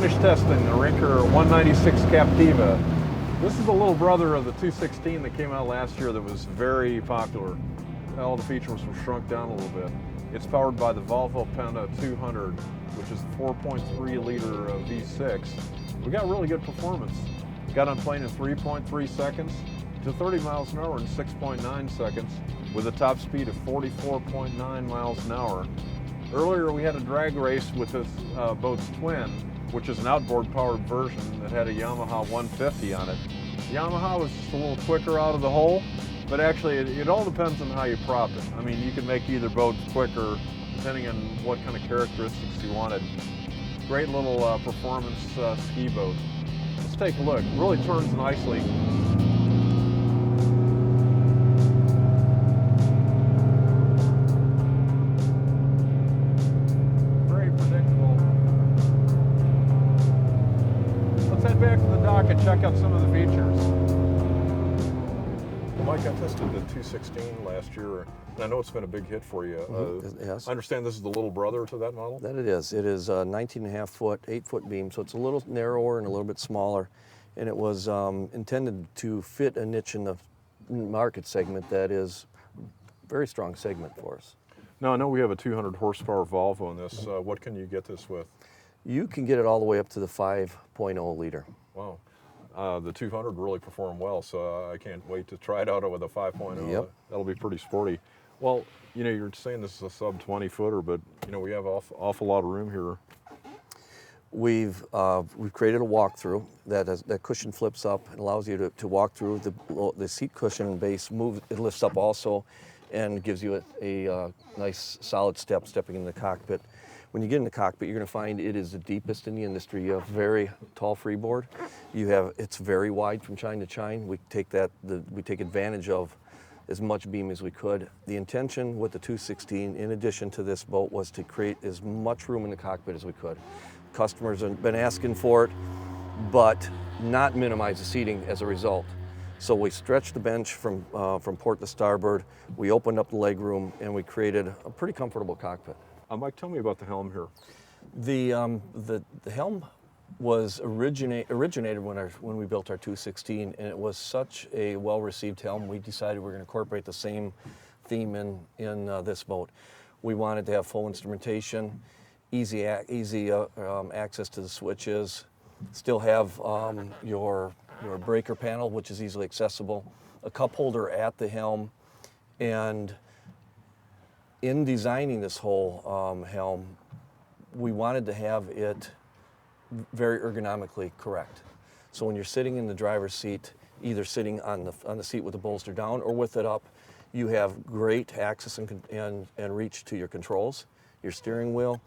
finished testing the Rinker 196 Captiva. This is the little brother of the 216 that came out last year that was very popular. All the features were shrunk down a little bit. It's powered by the Volvo Penta 200, which is 4.3 liter V6. We got really good performance. Got on plane in 3.3 seconds to 30 miles an hour in 6.9 seconds with a top speed of 44.9 miles an hour. Earlier we had a drag race with this boat's twin, which is an outboard powered version that had a Yamaha 150 on it. Yamaha was just a little quicker out of the hole, but actually it all depends on how you prop it. I mean, you can make either boat quicker depending on what kind of characteristics you wanted. Great little performance ski boat. Let's take a look. Really turns nicely. Very predictable. Let's head back to the dock and check out some of the features. Mike, I tested the 216 last year, and I know it's been a big hit for you. Yes. I understand this is the little brother to that model? That it is. It is a 19.5 foot, 8 foot beam, so it's a little narrower and a little bit smaller. And it was intended to fit a niche in the market segment that is a very strong segment for us. Now, I know we have a 200 horsepower Volvo in this. What can you get this with? You can get it all the way up to the 5.0 liter. Wow. The 200 really performed well, so I can't wait to try it out with a 5.0. Yep. That'll be pretty sporty. Well, you know, you're saying this is a sub 20 footer, but you know, we have an awful lot of room here. We've created a walkthrough that cushion flips up and allows you to walk through the seat cushion base. It lifts up also, and gives you a nice solid stepping in the cockpit. When you get in the cockpit, you're going to find it is the deepest in the industry. You have very tall freeboard. It's very wide from chine to chine. We take advantage of as much beam as we could. The intention with the 216, in addition to this boat, was to create as much room in the cockpit as we could. Customers have been asking for it, but not minimize the seating as a result. So we stretched the bench from port to starboard. We opened up the leg room, and we created a pretty comfortable cockpit. Mike, tell me about the helm here. The helm was originated when we built our 216, and it was such a well-received helm. We decided we're going to incorporate the same theme in this boat. We wanted to have full instrumentation, easy access to the switches, still have your breaker panel, which is easily accessible, a cup holder at the helm, and in designing this whole helm, we wanted to have it very ergonomically correct. So when you're sitting in the driver's seat, either sitting on the seat with the bolster down or with it up, you have great access and reach to your controls, your steering wheel.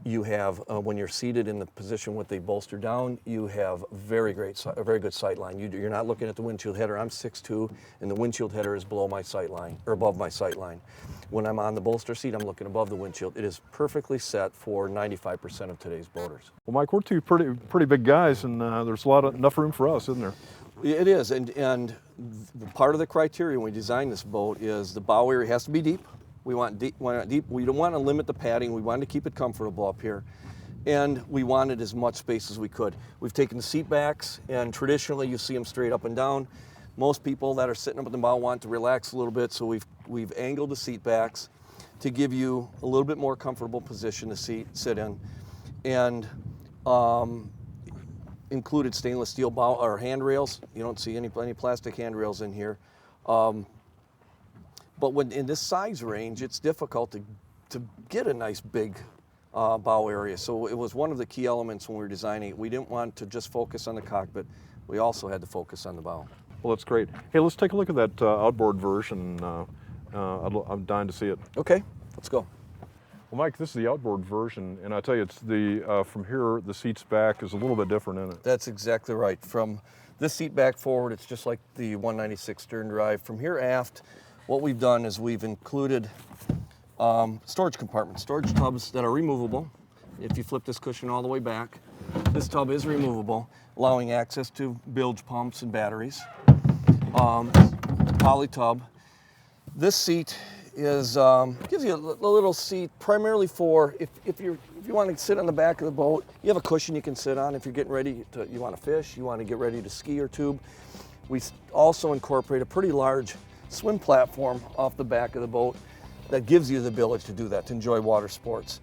You have, when you're seated in the position with the bolster down, you have a very good sight line. You're not looking at the windshield header. I'm 6'2", and the windshield header is below my sight line, or above my sight line. When I'm on the bolster seat, I'm looking above the windshield. It is perfectly set for 95% of today's boaters. Well, Mike, we're two pretty big guys, and there's enough room for us, isn't there? It is, and part of the criteria when we designed this boat is the bow area has to be deep. We want deep. We don't want to limit the padding. We wanted to keep it comfortable up here, and we wanted as much space as we could. We've taken the seat backs, and traditionally you see them straight up and down. Most people that are sitting up in the bow want to relax a little bit, so we've angled the seat backs to give you a little bit more comfortable position to sit in, and included stainless steel bow or handrails. You don't see any plastic handrails in here. But when in this size range, it's difficult to get a nice big bow area. So it was one of the key elements when we were designing it. We didn't want to just focus on the cockpit. We also had to focus on the bow. Well, that's great. Hey, let's take a look at that outboard version. I'm dying to see it. Okay, let's go. Well, Mike, this is the outboard version, and I tell you, it's from here, the seats back is a little bit different in it. That's exactly right. From this seat back forward, it's just like the 196 sterndrive. From here aft, what we've done is we've included storage compartments, storage tubs that are removable. If you flip this cushion all the way back, this tub is removable, allowing access to bilge pumps and batteries. Poly tub. This seat is gives you a little seat primarily for if you're if you want to sit on the back of the boat, you have a cushion you can sit on if you're getting ready to, you want to fish, you want to get ready to ski or tube. We also incorporate a pretty large swim platform off the back of the boat that gives you the ability to do that, to enjoy water sports.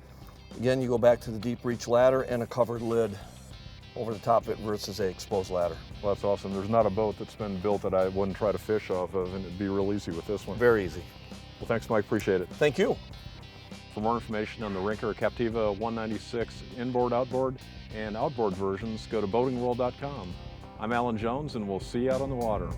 Again, you go back to the deep reach ladder and a covered lid over the top of it versus a exposed ladder. Well, that's awesome. There's not a boat that's been built that I wouldn't try to fish off of, and it'd be real easy with this one. Very easy. Well, thanks, Mike. Appreciate it. Thank you. For more information on the Rinker Captiva 196 inboard, outboard, and outboard versions, go to boatingworld.com. I'm Alan Jones, and we'll see you out on the water.